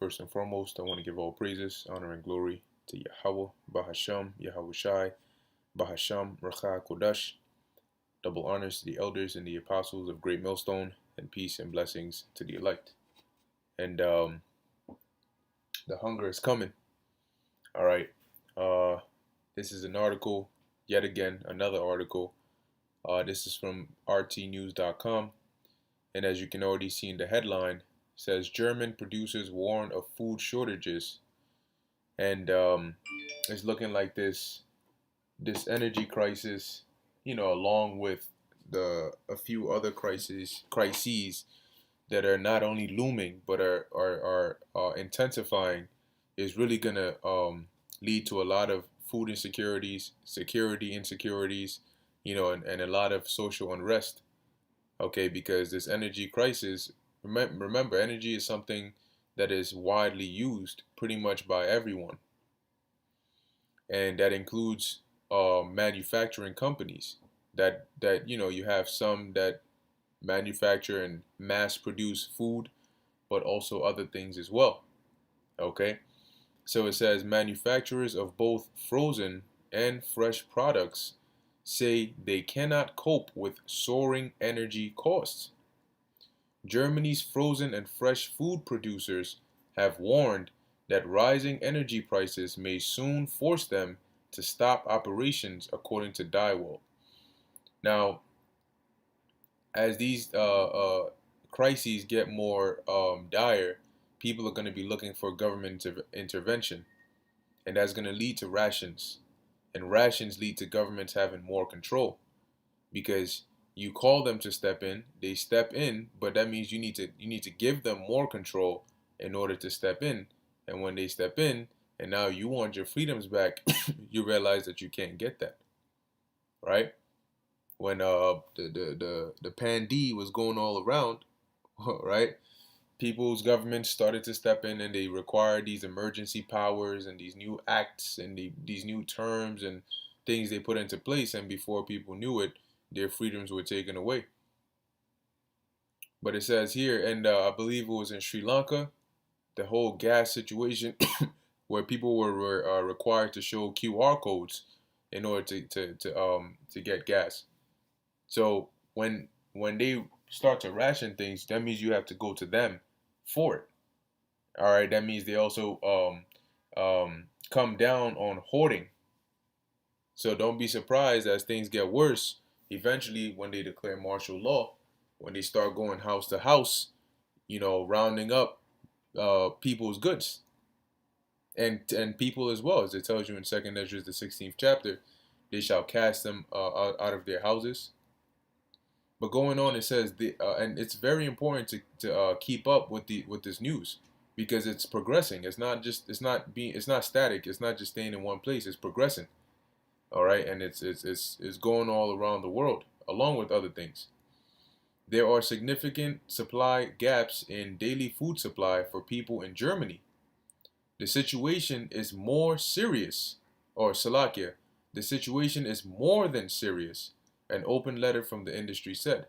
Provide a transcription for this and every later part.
First and foremost, I want to give all praises, honor, and glory to Yahawah, hasham, YAHAWASHI, hasham, Racha Kodash. Double honors to the elders and the apostles of Great Millstone, and peace and blessings to the elect. And the hunger is coming. All right. This is an article, yet again, another article. This is from rtnews.com. And as you can already see in the headline, says German producers warn of food shortages. And it's looking like this energy crisis, along with a few other crises that are not only looming but are intensifying, is really gonna lead to a lot of food insecurities, security insecurities, and a lot of social unrest. Okay, because this energy crisis, remember, energy is something that is widely used pretty much by everyone, and that includes manufacturing companies. That you have some that manufacture and mass produce food, but also other things as well. Okay, so it says manufacturers of both frozen and fresh products say they cannot cope with soaring energy costs. Germany's frozen and fresh food producers have warned that rising energy prices may soon force them to stop operations, according to Daiwo. Now, as these crises get more dire, people are going to be looking for government intervention, and that's going to lead to rations, and rations lead to governments having more control, because you call them to step in, they step in, but that means you need to give them more control in order to step in. And when they step in, and now you want your freedoms back, you realize that you can't get that, right? When the pandemic was going all around, right? People's governments started to step in, and they required these emergency powers and these new acts and these new terms and things they put into place, and before people knew it, their freedoms were taken away. But it says here, and I believe it was in Sri Lanka, the whole gas situation, where people were required to show QR codes in order to get gas. So when they start to ration things, that means you have to go to them for it. All right, that means they also come down on hoarding. So don't be surprised as things get worse. Eventually, when they declare martial law, when they start going house to house, rounding up people's goods and people as well, as it tells you in Second Ezra, the 16th chapter, they shall cast them out of their houses. But going on, it says and it's very important to keep up with this news, because it's progressing. It's not static. It's not just staying in one place. It's progressing. All right, and it's going all around the world, along with other things. There are significant supply gaps in daily food supply for people in Germany. The situation is more serious, or Salakia, the situation is more than serious, an open letter from the industry said.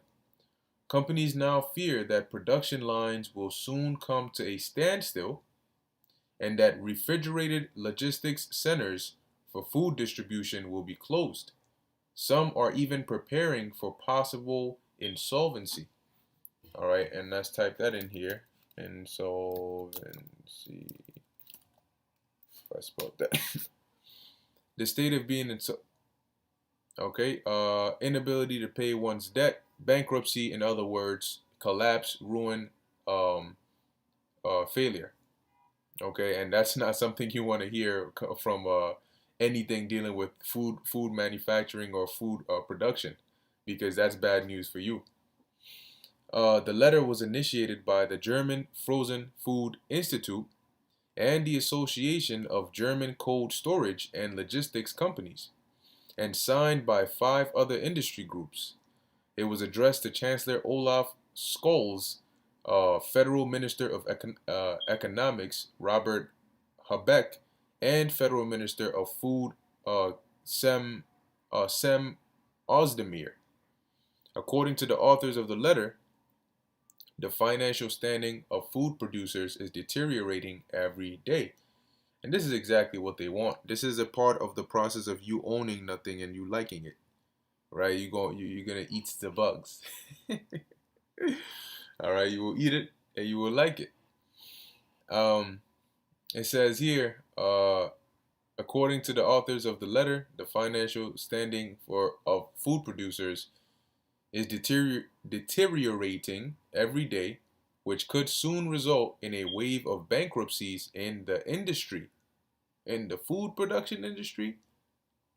Companies now fear that production lines will soon come to a standstill, and that refrigerated logistics centers for food distribution will be closed. Some are even preparing for possible insolvency. All right, and let's type that in here. Insolvency. If I spelled that. The state of being inability to pay one's debt, bankruptcy, in other words, collapse, ruin, failure. Okay, and that's not something you want to hear from anything dealing with food manufacturing or food production, because that's bad news for you. The letter was initiated by the German Frozen Food Institute and the Association of German Cold Storage and Logistics Companies, and signed by 5 other industry groups. It was addressed to Chancellor Olaf Scholz, Federal Minister of Economics Robert Habeck, and Federal Minister of Food Sem Ozdemir. According to the authors of the letter, The financial standing of food producers is deteriorating every day. And this is exactly what they want. This is a part of the process of you owning nothing and you liking it, right? You're gonna eat the bugs. All right, you will eat it and you will like it. Um, it says here, according to the authors of the letter, the financial standing of food producers is deteriorating every day, which could soon result in a wave of bankruptcies in the industry, in the food production industry.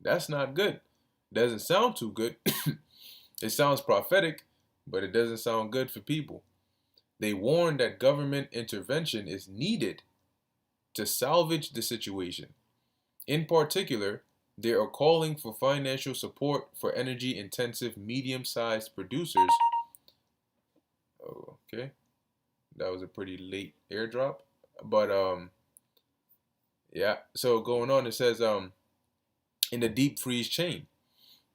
That's not good. Doesn't sound too good. It sounds prophetic, but it doesn't sound good for people. They warn that government intervention is needed to salvage the situation. In particular, they are calling for financial support for energy intensive medium sized producers. Oh, okay. That was a pretty late airdrop. But yeah, so going on, it says in the deep freeze chain,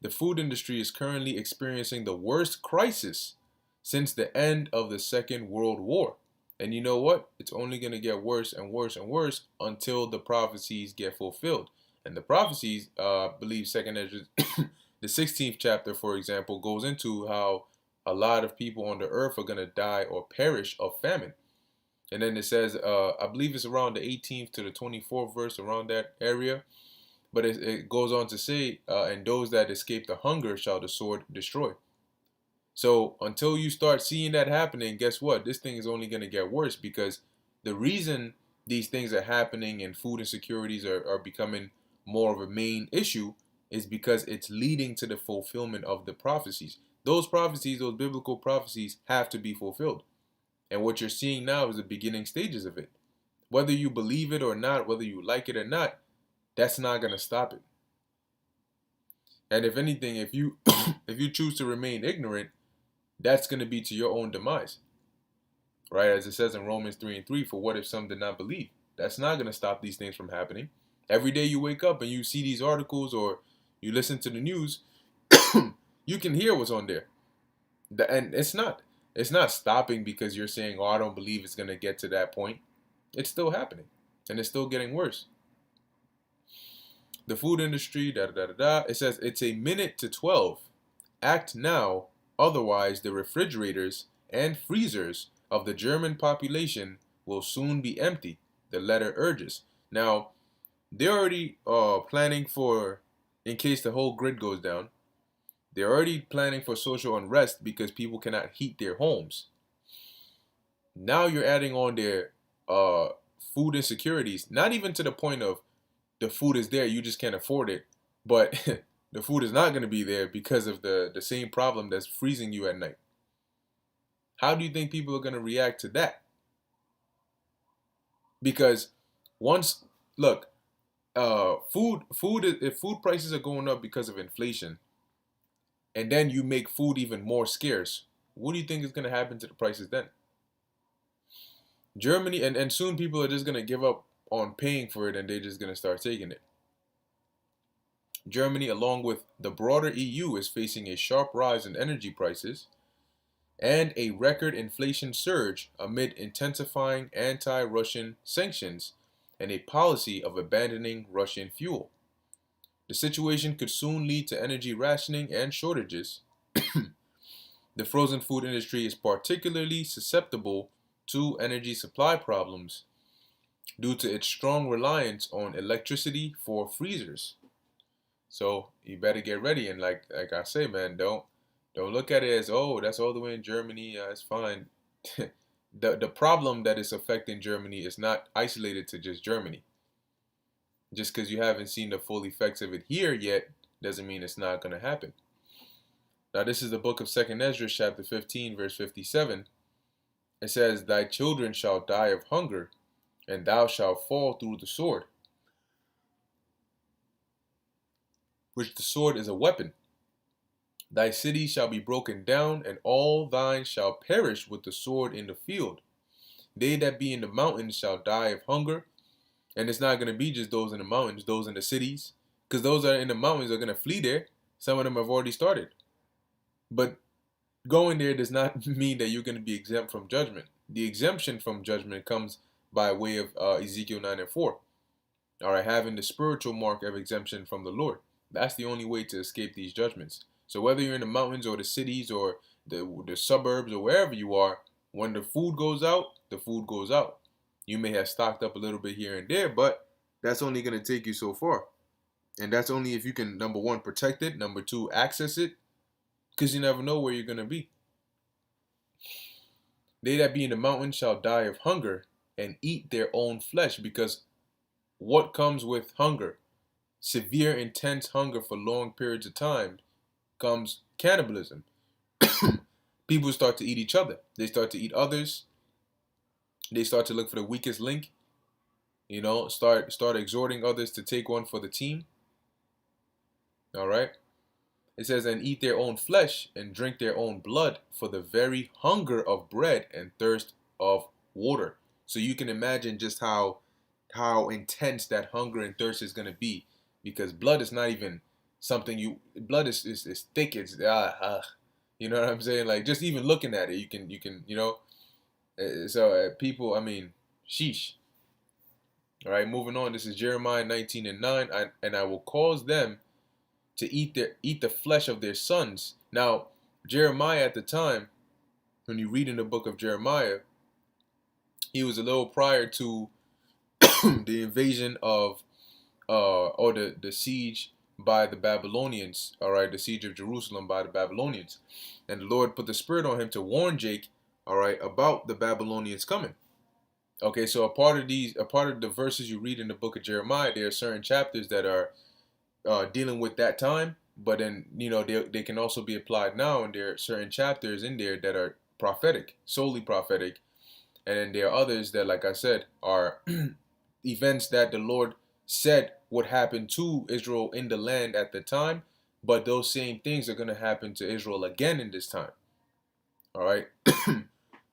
the food industry is currently experiencing the worst crisis since the end of the Second World War. And you know what? It's only going to get worse and worse and worse until the prophecies get fulfilled. And the prophecies, I believe, Second Ezra, the 16th chapter, for example, goes into how a lot of people on the earth are going to die or perish of famine. And then it says, I believe it's around the 18th to the 24th verse, around that area. But it goes on to say, and those that escape the hunger shall the sword destroy. So until you start seeing that happening, guess what? This thing is only going to get worse, because the reason these things are happening and food insecurities are becoming more of a main issue is because it's leading to the fulfillment of the prophecies. Those prophecies, those biblical prophecies, have to be fulfilled. And what you're seeing now is the beginning stages of it. Whether you believe it or not, whether you like it or not, that's not going to stop it. And if anything, if you if you choose to remain ignorant, that's going to be to your own demise. Right? As it says in Romans 3:3, for what if some did not believe? That's not going to stop these things from happening. Every day you wake up and you see these articles or you listen to the news, you can hear what's on there. And it's not stopping because you're saying, oh, I don't believe it's going to get to that point. It's still happening. And it's still getting worse. The food industry, da da da da. It says it's a minute to 12. Act now, otherwise the refrigerators and freezers of the German population will soon be empty, the letter urges. Now, they're already planning for, in case the whole grid goes down, they're already planning for social unrest because people cannot heat their homes. Now you're adding on their food insecurities, not even to the point of the food is there, you just can't afford it, but the food is not going to be there because of the same problem that's freezing you at night. How do you think people are going to react to that? Because once, look, if food prices are going up because of inflation, and then you make food even more scarce, what do you think is going to happen to the prices then? Germany, and soon people are just going to give up on paying for it and they're just going to start taking it. Germany, along with the broader EU, is facing a sharp rise in energy prices and a record inflation surge amid intensifying anti-Russian sanctions and a policy of abandoning Russian fuel. The situation could soon lead to energy rationing and shortages. The frozen food industry is particularly susceptible to energy supply problems due to its strong reliance on electricity for freezers. So you better get ready, and like I say, man, don't look at it as, oh, that's all the way in Germany, it's fine. The problem that is affecting Germany is not isolated to just Germany. Just because you haven't seen the full effects of it here yet doesn't mean it's not going to happen. Now this is the book of 2nd Ezra, chapter 15, verse 57. It says, thy children shall die of hunger, and thou shalt fall through the sword. Which the sword is a weapon. Thy city shall be broken down, and all thine shall perish with the sword in the field. They that be in the mountains shall die of hunger. And it's not going to be just those in the mountains, those in the cities. Because those that are in the mountains are going to flee there. Some of them have already started. But Going there does not mean that you're going to be exempt from judgment. The exemption from judgment comes by way of Ezekiel 9 and 4. All right, having the spiritual mark of exemption from the Lord. That's the only way to escape these judgments. So whether you're in the mountains or the cities or the suburbs or wherever you are, when the food goes out, the food goes out. You may have stocked up a little bit here and there, but that's only going to take you so far. And that's only if you can, number one, protect it, number two, access it, because you never know where you're going to be. They that be in the mountains shall die of hunger and eat their own flesh, because what comes with hunger? Severe, intense hunger for long periods of time comes cannibalism. People start to eat each other. They start to eat others. They start to look for the weakest link. You know, start exhorting others to take one for the team. All right. It says, and eat their own flesh and drink their own blood for the very hunger of bread and thirst of water. So you can imagine just how intense that hunger and thirst is going to be, because blood is not even something blood is thick. It's you know what I'm saying? Like, just even looking at it, you can so people, I mean, sheesh. All right, moving on. This is Jeremiah 19 and 9. And I will cause them to eat the flesh of their sons. Now, Jeremiah at the time, when you read in the book of Jeremiah, he was a little prior to the invasion of or the siege by the Babylonians. All right, the siege of Jerusalem by the Babylonians, and the Lord put the spirit on him to warn Jake, all right, about the Babylonians coming. Okay, so a part of the verses you read in the book of Jeremiah, there are certain chapters that are dealing with that time, but then they can also be applied now, and there are certain chapters in there that are prophetic, solely prophetic, and then there are others that, like I said, are events that the Lord said would happen to Israel in the land at the time, but those same things are going to happen to Israel again in this time. All right.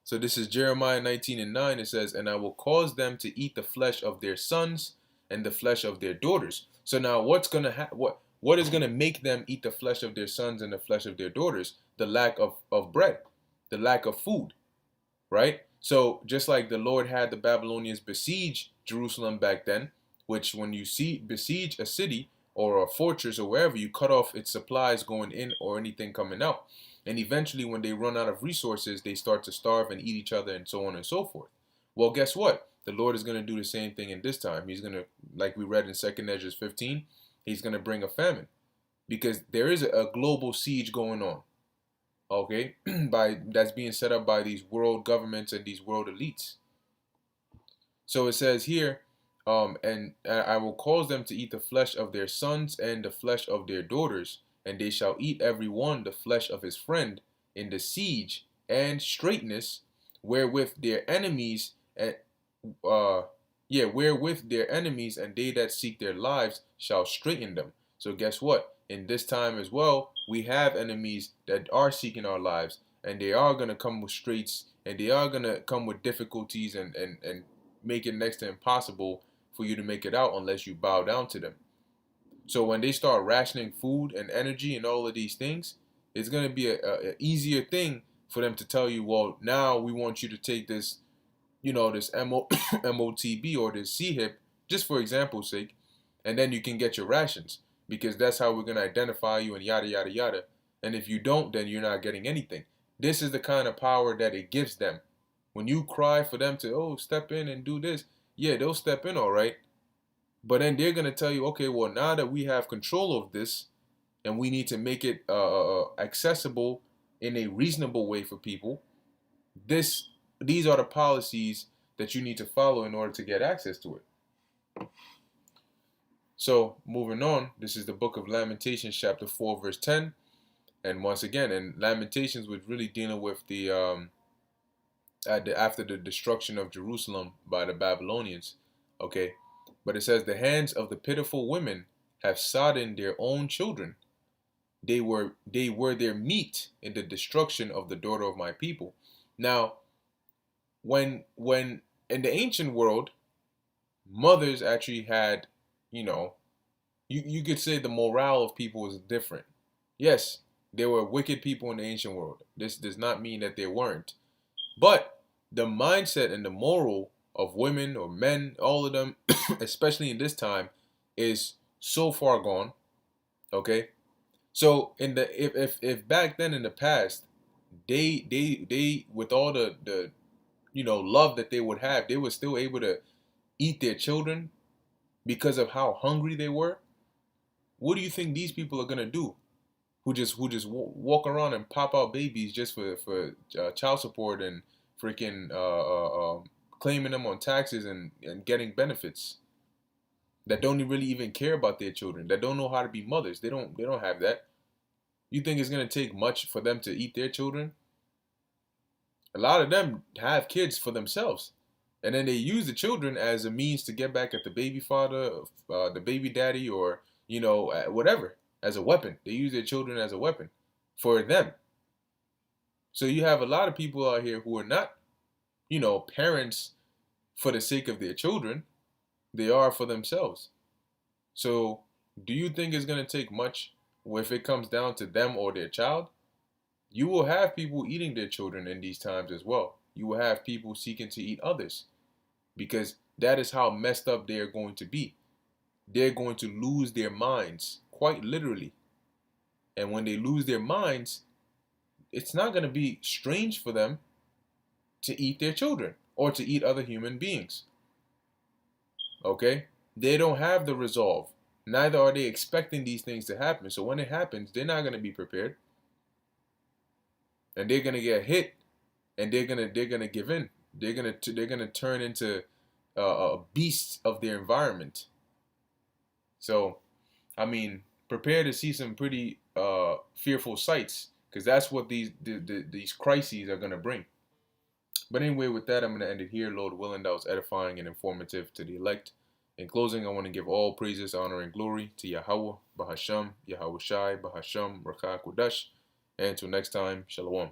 So this is Jeremiah 19 and 9. It says, and I will cause them to eat the flesh of their sons and the flesh of their daughters. So now what's going to what is going to make them eat the flesh of their sons and the flesh of their daughters? The lack of bread, the lack of food, right? So just like the Lord had the Babylonians besiege Jerusalem back then, which when you besiege a city or a fortress or wherever, you cut off its supplies going in or anything coming out. And eventually when they run out of resources, they start to starve and eat each other and so on and so forth. Well, guess what? The Lord is going to do the same thing in this time. He's going to, like we read in 2nd Ezra 15, he's going to bring a famine, because there is a global siege going on. Okay, that's being set up by these world governments and these world elites. So it says here, and I will cause them to eat the flesh of their sons and the flesh of their daughters, and they shall eat every one the flesh of his friend in the siege and straitness, wherewith their enemies wherewith their enemies and they that seek their lives shall straiten them. So guess what? In this time as well, we have enemies that are seeking our lives, and they are going to come with straits, and they are going to come with difficulties and make it next to impossible for you to make it out unless you bow down to them. So when they start rationing food and energy and all of these things, it's going to be a easier thing for them to tell you, well, now we want you to take this, this MOTB or this CHIP, just for example's sake, and then you can get your rations, because that's how we're going to identify you and yada, yada, yada. And if you don't, then you're not getting anything. This is the kind of power that it gives them. When you cry for them to, step in and do this, yeah, they'll step in, all right. But then they're going to tell you, okay, well, now that we have control of this and we need to make it accessible in a reasonable way for people, these are the policies that you need to follow in order to get access to it. So moving on, this is the book of Lamentations, chapter 4, verse 10. And once again, and Lamentations was really dealing with the after the destruction of Jerusalem by the Babylonians. Okay. But it says, the hands of the pitiful women have sodden their own children. They were their meat in the destruction of the daughter of my people. Now, when in the ancient world, mothers actually had, you could say the morale of people was different. Yes, There were wicked people in the ancient world. This does not mean that there weren't. But the mindset and the moral of women or men, all of them, especially in this time, is so far gone. Okay? So in the if back then in the past, they with all the love that they would have, they were still able to eat their children because of how hungry they were. What do you think these people are gonna do? Who just walk around and pop out babies just for child support and freaking claiming them on taxes and getting benefits, that don't really even care about their children, that don't know how to be mothers. They don't have that. You think it's gonna take much for them to eat their children? A lot of them have kids for themselves, and then they use the children as a means to get back at the baby father, the baby daddy, or whatever, as a weapon. They use their children as a weapon for them. So you have a lot of people out here who are not, parents for the sake of their children. They are for themselves. So do you think it's going to take much if it comes down to them or their child? You will have people eating their children in these times as well. You will have people seeking to eat others, because that is how messed up they're going to be. They're going to lose their minds, quite literally. And when they lose their minds, it's not going to be strange for them to eat their children or to eat other human beings. Okay? They don't have the resolve. Neither are they expecting these things to happen. So when it happens, they're not going to be prepared. And they're going to get hit, and they're going to give in. They're going to turn into beasts of their environment. So, I mean, prepare to see some pretty fearful sights, because that's what these crises are going to bring. But anyway, with that, I'm going to end it here. Lord willing, that was edifying and informative to the elect. In closing, I want to give all praises, honor, and glory to Yahawah, Bahasham, YAHAWASHI, Bahasham, Rakha Kodash. And until next time, Shalom.